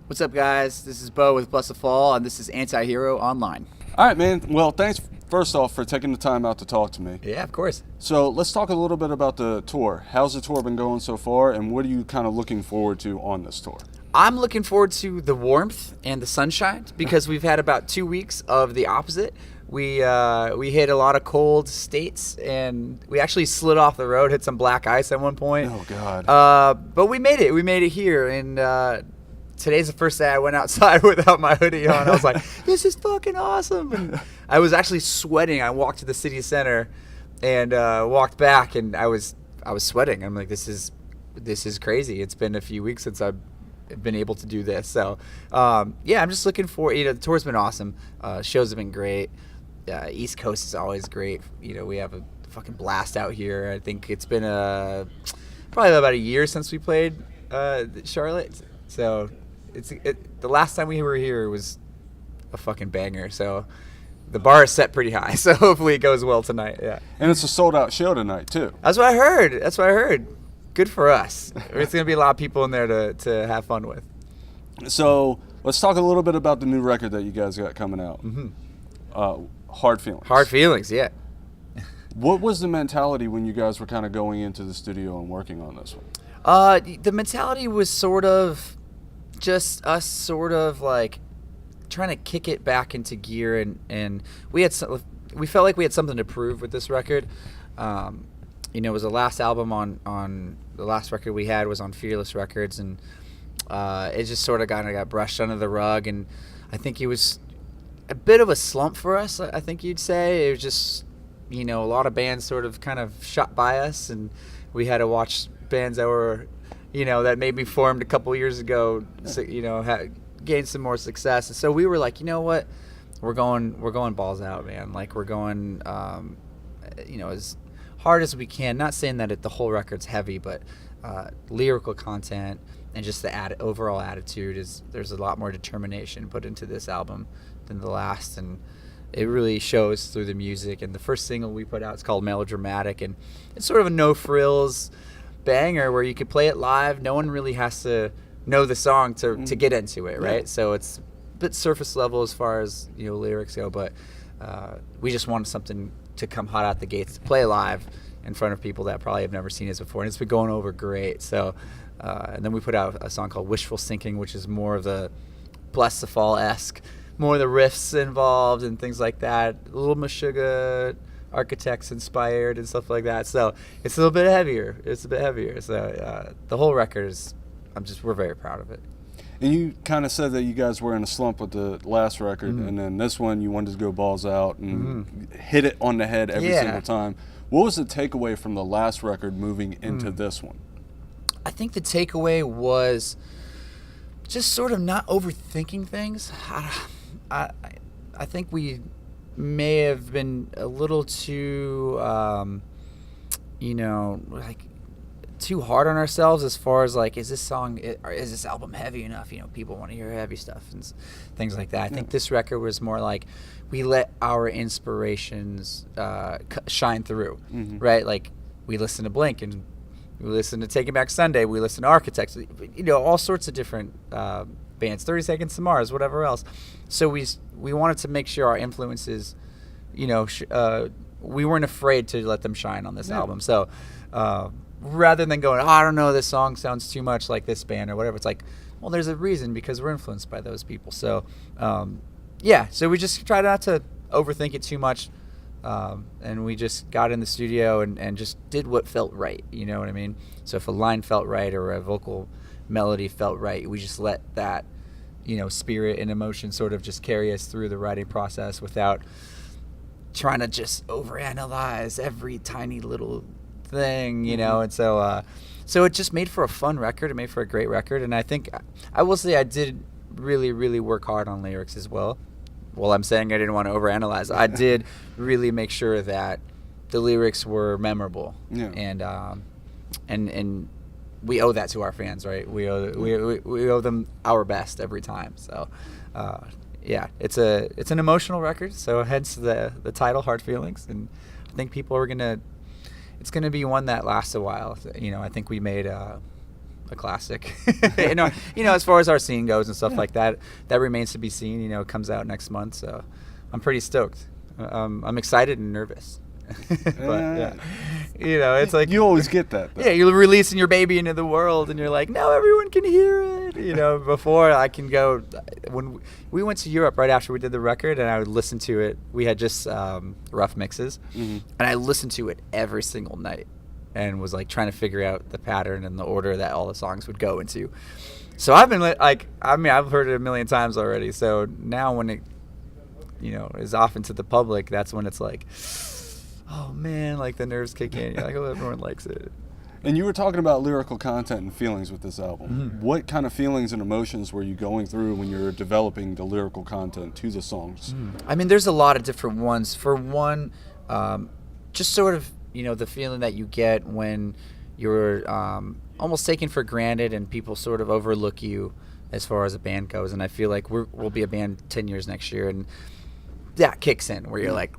What's up, guys? This is Beau with Blessthefall, and this is Antihero Online. All right, man. Well, thanks first off for taking the time out to talk to me. Yeah, of course. So let's talk a little bit about the tour. How's the tour been going so far, and what are you kind of looking forward to on this tour? I'm looking forward to the warmth and the sunshine because we've had about 2 weeks of the opposite. We hit a lot of cold states, and we actually slid off the road, hit some black ice at one point. Oh, God. But we made it. We made it here, and today's the first day I went outside without my hoodie on. I was like, this is fucking awesome. And I was actually sweating. I walked to the city center and walked back, and I was sweating. I'm like, this is crazy. It's been a few weeks since I've been able to do this. So, yeah, I'm just looking for, the tour's been awesome. Shows have been great. East Coast is always great. We have a fucking blast out here. I think it's been probably about a year since we played Charlotte. So the last time we were here was a fucking banger. So the bar is set pretty high. So hopefully it goes well tonight. Yeah. And it's a sold-out show tonight, too. That's what I heard. Good for us. There's going to be a lot of people in there to have fun with. So let's talk a little bit about the new record that you guys got coming out. Mm-hmm. Hard Feelings. Hard Feelings, yeah. What was the mentality when you guys were kind of going into the studio and working on this one? The mentality was sort of just us sort of like trying to kick it back into gear, and we felt like we had something to prove with this record. It was the last album on the last record we had was on Fearless Records, and it just sort of got brushed under the rug, and I think it was a bit of a slump for us, I think you'd say. It was just, a lot of bands sort of kind of shot by us, and we had to watch bands that were, that maybe formed a couple years ago, gained some more success. And so we were like, you know what, we're going balls out, man. Like, we're going, as hard as we can. Not saying that the whole record's heavy, but lyrical content and just the overall attitude there's a lot more determination put into this album than the last, and it really shows through the music. And the first single we put out is called Melodramatic, and it's sort of a no frills banger where you could play it live. No one really has to know the song to get into it, right? Yeah. So it's a bit surface level as far as lyrics go, but we just wanted something to come hot out the gates, to play live in front of people that probably have never seen us before, and it's been going over great. So and then we put out a song called Wishful Sinking, which is more of the Blessthefall-esque, more of the riffs involved and things like that, a little Meshuggah Architects inspired and stuff like that. So it's a little bit heavier. So the whole record is, we're very proud of it. And you kind of said that you guys were in a slump with the last record, and then this one you wanted to go balls out and hit it on the head every single time. What was the takeaway from the last record moving into this one? I think the takeaway was just sort of not overthinking things. I think we may have been a little too, too hard on ourselves as far as like, is this album heavy enough? People want to hear heavy stuff and things like that. I think this record was more like we let our inspirations shine through, right? Like we listened to Blink, and we listened to Taking Back Sunday. We listened to Architects, all sorts of different bands, 30 Seconds to Mars, whatever else. So we wanted to make sure our influences, we weren't afraid to let them shine on this album. So rather than going, I don't know, this song sounds too much like this band or whatever, it's like, well, there's a reason, because we're influenced by those people. So, so we just tried not to overthink it too much. And we just got in the studio and just did what felt right. You know what I mean? So if a line felt right or a vocal melody felt right, we just let that, spirit and emotion sort of just carry us through the writing process without trying to just overanalyze every tiny little thing, And so it just made for a fun record. It made for a great record. And I think, I will say I did really, really work hard on lyrics as well. Well, I'm saying I didn't want to overanalyze. I did really make sure that the lyrics were memorable, and we owe that to our fans, right? We owe them our best every time. So, it's an emotional record. So hence the title, Hard Feelings, and I think people are it's gonna be one that lasts a while. I think we made a classic. As far as our scene goes and stuff like that, that remains to be seen. It comes out next month, so I'm pretty stoked. I'm excited and nervous. But it's like you always get that, though. Yeah, you're releasing your baby into the world and you're like, now everyone can hear it. Before I can go, when we went to Europe right after we did the record, and I would listen to it. We had just rough mixes, and I listened to it every single night and was like trying to figure out the pattern and the order that all the songs would go into. So I've been I've heard it a million times already. So now when it is off into the public, that's when it's like, oh man, like the nerves kick in. You're like, oh, everyone likes it. And you were talking about lyrical content and feelings with this album. What kind of feelings and emotions were you going through when you were developing the lyrical content to the songs? I mean, there's a lot of different ones. For one, just sort of, the feeling that you get when you're almost taken for granted and people sort of overlook you as far as a band goes. And I feel like we'll be a band 10 years next year, and that kicks in where you're like,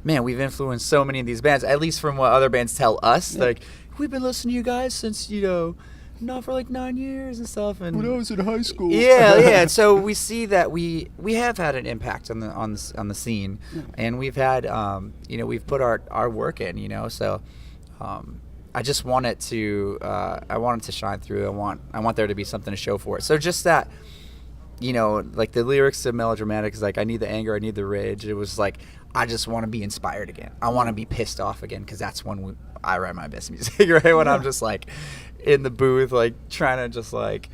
man, we've influenced so many of these bands, at least from what other bands tell us. Yeah. Like, we've been listening to you guys since, not for like 9 years and stuff. And when I was in high school. Yeah. And so we see that we have had an impact on the scene, and we've had, we've put our work in, so I just want it to, shine through. I want there to be something to show for it. So just that, like the lyrics to Melodramatic is like, I need the anger, I need the rage. It was like, I just want to be inspired again. I want to be pissed off again, because that's when I write my best music, right? When I'm just like in the booth, like trying to just like,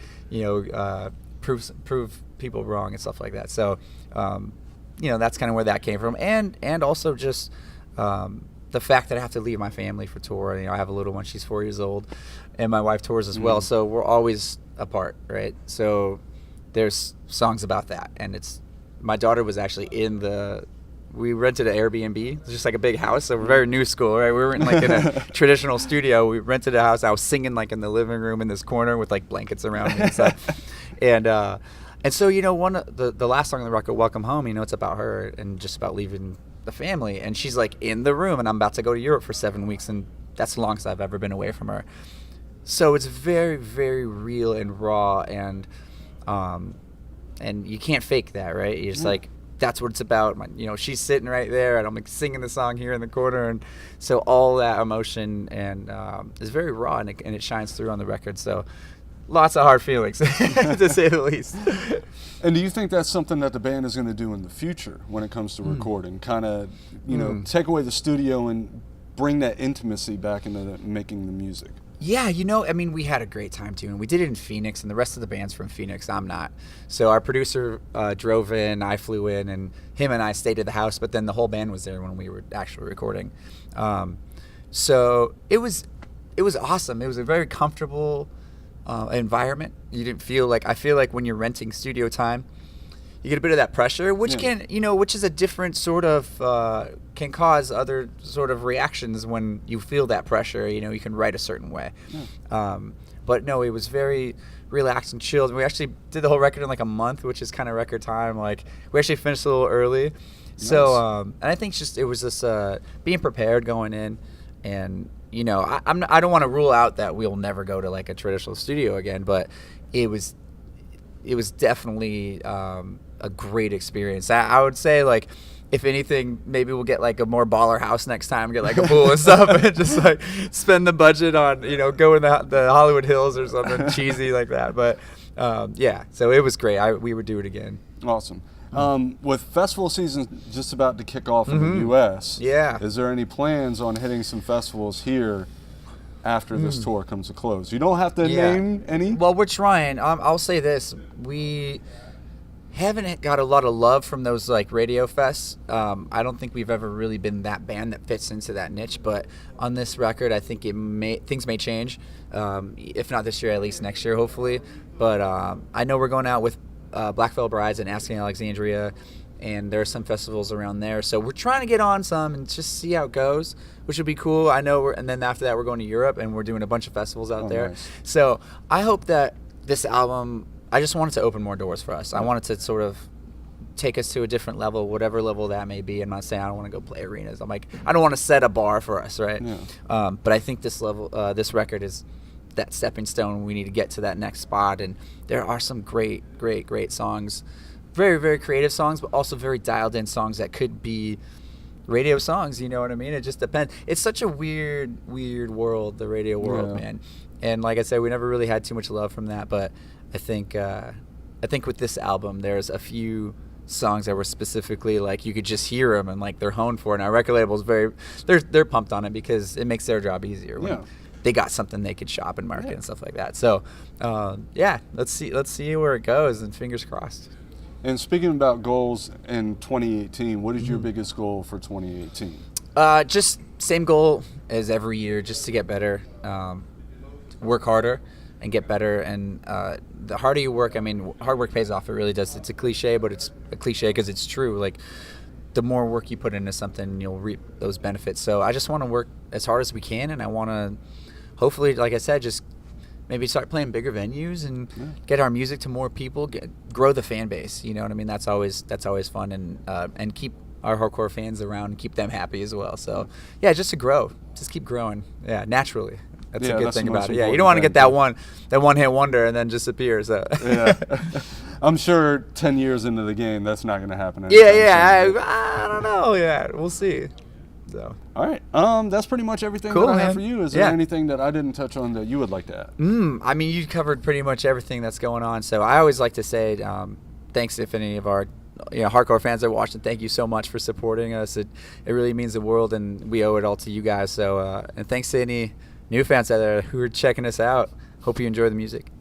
prove people wrong and stuff like that. So, that's kind of where that came from. And also just the fact that I have to leave my family for tour. I have a little one, she's 4 years old, and my wife tours as well. So we're always apart, right? So there's songs about that. And my daughter was actually we rented an Airbnb. It's just like a big house. So we're very new school, right? We weren't like in a traditional studio. We rented a house. I was singing like in the living room in this corner with like blankets around me and stuff. And so, one of the last song on the record, Welcome Home, it's about her and just about leaving the family. And she's like in the room, and I'm about to go to Europe for 7 weeks. And that's the longest I've ever been away from her. So it's very, very real and raw, and you can't fake that, right? You're just like, that's what it's about. She's sitting right there, and I'm like singing the song here in the corner, and so all that emotion and is very raw, and it shines through on the record. So lots of hard feelings, to say the least. And do you think that's something that the band is going to do in the future when it comes to recording? Kind of, take away the studio and bring that intimacy back into making the music? Yeah, we had a great time too, and we did it in Phoenix, and the rest of the band's from Phoenix. I'm not. So our producer drove in, I flew in, and him and I stayed at the house, but then the whole band was there when we were actually recording. So it was awesome. It was a very comfortable environment. You didn't feel like, I feel like when you're renting studio time, you get a bit of that pressure, which which is a different sort of, can cause other sort of reactions when you feel that pressure. You can write a certain way. But no, it was very relaxed and chilled. We actually did the whole record in like a month, which is kind of record time. Like, we actually finished a little early. Nice. So, and I think it was just being prepared going in, and I don't want to rule out that we'll never go to like a traditional studio again, but it was definitely a great experience. I would say, like, if anything, maybe we'll get like a more baller house next time, get like a pool and stuff, and just like spend the budget on go in the Hollywood Hills or something cheesy like that. But so it was great. We would do it again. Awesome. With festival season just about to kick off in the U.S., is there any plans on hitting some festivals here after this tour comes to close? You don't have to name any. Well, we're trying. I'll say this: we haven't got a lot of love from those like radio fests. I don't think we've ever really been that band that fits into that niche. But on this record, I think things may change. If not this year, at least next year, hopefully. But I know we're going out with Black Veil Brides and Asking Alexandria, and there are some festivals around there. So we're trying to get on some and just see how it goes, which would be cool. I know and then after that, we're going to Europe, and we're doing a bunch of festivals out there. Nice. So I hope that this album, I just want it to open more doors for us. I want it to sort of take us to a different level, whatever level that may be. I'm not saying I don't want to go play arenas. I'm like, I don't want to set a bar for us, right? Yeah. But I think this record is that stepping stone. We need to get to that next spot. And there are some great songs, very, very creative songs, but also very dialed in songs that could be radio songs. You know what I mean? It just depends. It's such a weird world, the radio world, man. And like I said, we never really had too much love from that. But I think with this album, there's a few songs that were specifically like you could just hear them and like they're honed for it. And our record label's they're pumped on it because it makes their job easier when they got something they could shop and market and stuff like that. So let's see where it goes, and fingers crossed. And speaking about goals in 2018, what is your biggest goal for 2018? Just same goal as every year, just to get better, work harder and get better. And the harder you work, I mean, hard work pays off. It really does. It's a cliche, but it's a cliche because it's true. Like, the more work you put into something, you'll reap those benefits. So I just want to work as hard as we can, and I want to hopefully, like I said, just maybe start playing bigger venues and get our music to more people, grow the fan base. You know what I mean? That's always fun, and keep our hardcore fans around and keep them happy as well. So yeah, just to grow, just keep growing. Yeah, naturally. That's a good thing about it. Yeah, you don't want to get that one hit wonder and then disappear. So yeah, I'm sure 10 years into the game, that's not going to happen. I don't know. Yeah, we'll see. So all right, that's pretty much everything that I have for you. Is there anything that I didn't touch on that you would like to add? I mean, you covered pretty much everything that's going on. So I always like to say thanks if any of our hardcore fans are watching. Thank you so much for supporting us. It really means the world, and we owe it all to you guys. So and thanks to any new fans out there who are checking us out. Hope you enjoy the music.